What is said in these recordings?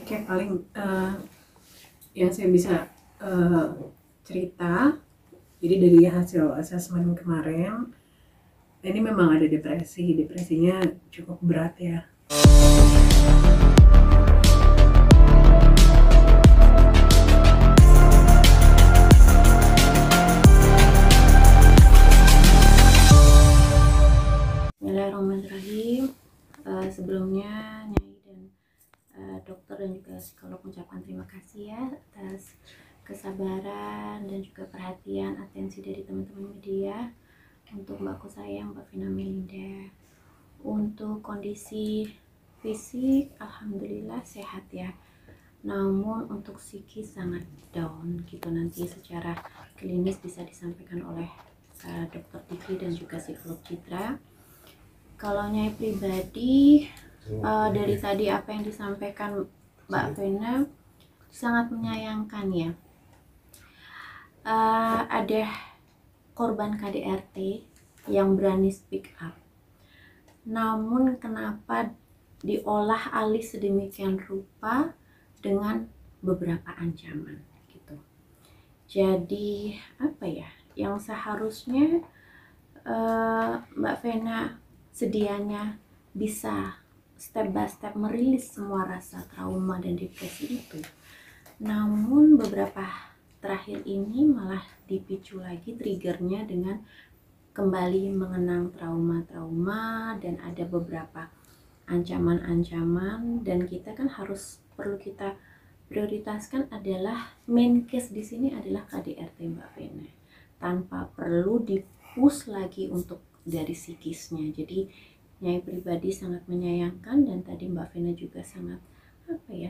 Kayak paling yang saya bisa cerita, jadi dari hasil asesmen kemarin, ini memang ada depresinya cukup berat ya. Bismillahirrahmanirrahim. Sebelumnya Nyai dan dokter dan juga psikolog mengucapkan terima kasih ya atas kesabaran dan juga perhatian atensi dari teman-teman media untuk mbakku sayang Mbak Vina Melinda. Untuk kondisi fisik alhamdulillah sehat ya, namun untuk psikis sangat down gitu. Nanti secara klinis bisa disampaikan oleh dokter Diki dan juga psikolog Citra. Kalau Nyai pribadi, dari tadi apa yang disampaikan Mbak Vena sangat menyayangkan ya. Ada korban KDRT yang berani speak up, namun kenapa diolah alih sedemikian rupa dengan beberapa ancaman gitu. Jadi apa ya, yang seharusnya Mbak Vena sedianya bisa step by step merilis semua rasa trauma dan depresi itu, namun beberapa terakhir ini malah dipicu lagi triggernya dengan kembali mengenang trauma-trauma dan ada beberapa ancaman-ancaman. Dan kita kan perlu kita prioritaskan adalah main case di sini adalah KDRT Mbak Vena, tanpa perlu di-push lagi untuk dari psikisnya. Jadi Nyai pribadi sangat menyayangkan, dan tadi Mbak Vena juga sangat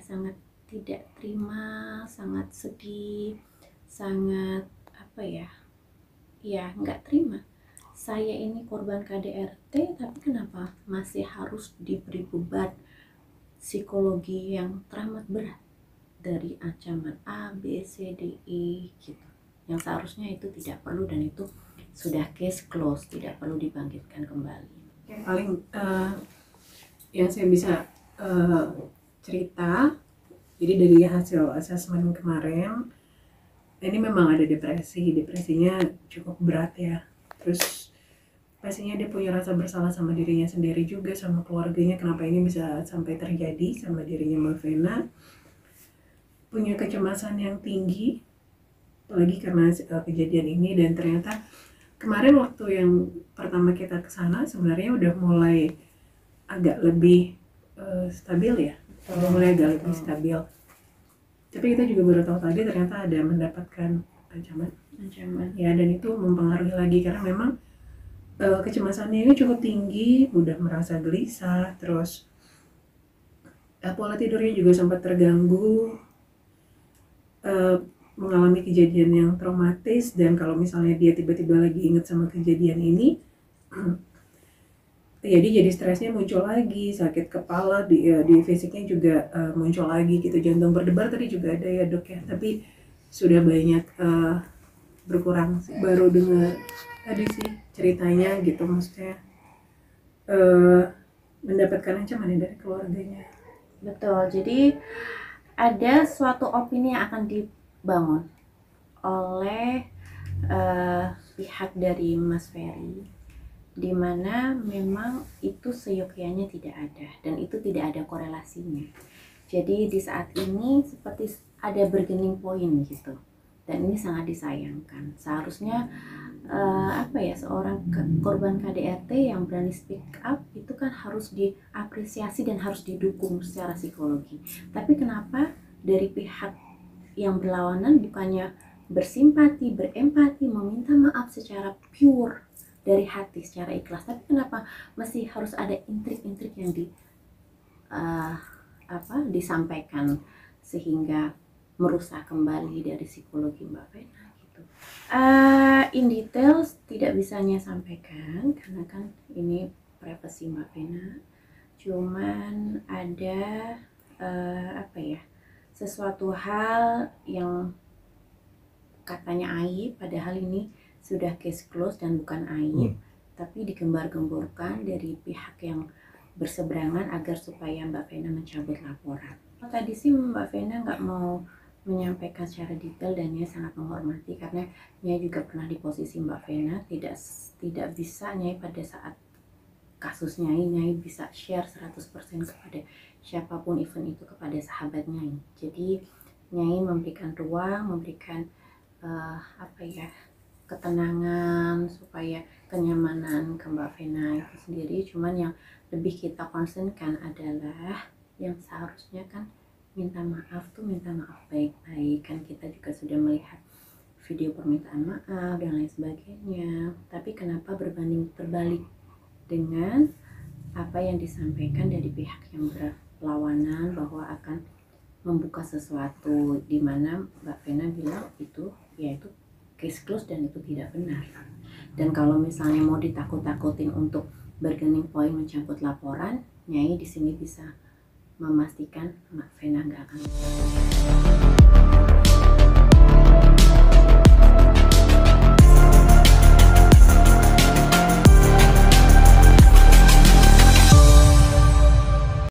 sangat tidak terima, sangat sedih, sangat nggak terima. Saya ini korban KDRT, tapi kenapa masih harus diberi beban psikologi yang teramat berat dari ancaman A, B, C, D, E gitu, yang seharusnya itu tidak perlu dan itu sudah case close, tidak perlu dibangkitkan kembali. Kayak paling yang saya bisa cerita, jadi dari hasil asesmen kemarin, ini memang ada depresinya cukup berat ya. Terus pastinya dia punya rasa bersalah sama dirinya sendiri juga, sama keluarganya, kenapa ini bisa sampai terjadi sama dirinya Mbak Vena. Punya kecemasan yang tinggi, apalagi karena kejadian ini. Dan ternyata kemarin waktu yang pertama kita kesana sebenarnya udah mulai agak lebih stabil ya, udah mulai agak lebih stabil. Tapi kita juga baru tahu tadi ternyata ada mendapatkan ancaman ya, dan itu mempengaruhi lagi karena memang kecemasannya ini cukup tinggi, mudah merasa gelisah, terus pola tidurnya juga sempat terganggu, mengalami kejadian yang traumatis. Dan kalau misalnya dia tiba-tiba lagi ingat sama kejadian ini, ya dia jadi stresnya muncul lagi, sakit kepala, di fisiknya juga muncul lagi gitu, jantung berdebar tadi juga ada ya dok ya, tapi sudah banyak berkurang. Baru dengar tadi sih ceritanya gitu, maksudnya mendapatkan ancaman dari keluarganya. Betul, jadi ada suatu opini yang akan dibangun oleh pihak dari Mas Ferry, di mana memang itu seyogyanya tidak ada dan itu tidak ada korelasinya. Jadi di saat ini seperti ada bargaining point gitu, dan ini sangat disayangkan. Seharusnya seorang korban KDRT yang berani speak up itu kan harus diapresiasi dan harus didukung secara psikologi. Tapi kenapa dari pihak yang berlawanan bukannya bersimpati, berempati, meminta maaf secara pure dari hati, secara ikhlas, tapi kenapa masih harus ada intrik-intrik yang disampaikan sehingga merusak kembali dari psikologi Mbak Vena gitu. In detail tidak bisanya sampaikan karena kan ini privasi Mbak Vena. Cuman ada sesuatu hal yang katanya aib, padahal ini sudah case close dan bukan aib, tapi digembar-gemborkan dari pihak yang berseberangan agar supaya Mbak Vena mencabut laporan. Tadi sih Mbak Vena nggak mau menyampaikan secara detail dan Nyai sangat menghormati karena Nyai juga pernah di posisi Mbak Vena, tidak bisa Nyai pada saat kasus Nyai bisa share 100% kepada siapapun, event itu kepada sahabat Nyai. Jadi Nyai memberikan ruang, memberikan apa ya, ketenangan supaya kenyamanan ke Mbak Vena itu sendiri. Cuman yang lebih kita concernkan adalah yang seharusnya kan minta maaf tuh minta maaf baik-baik, kan kita juga sudah melihat video permintaan maaf dan lain sebagainya, tapi kenapa berbanding terbalik dengan apa yang disampaikan dari pihak yang berlawanan bahwa akan membuka sesuatu, di mana Mbak Vena bilang itu yaitu case close dan itu tidak benar. Dan kalau misalnya mau ditakut-takutin untuk bargaining point mencabut laporan, Nyai di sini bisa memastikan Mbak Vena nggak akan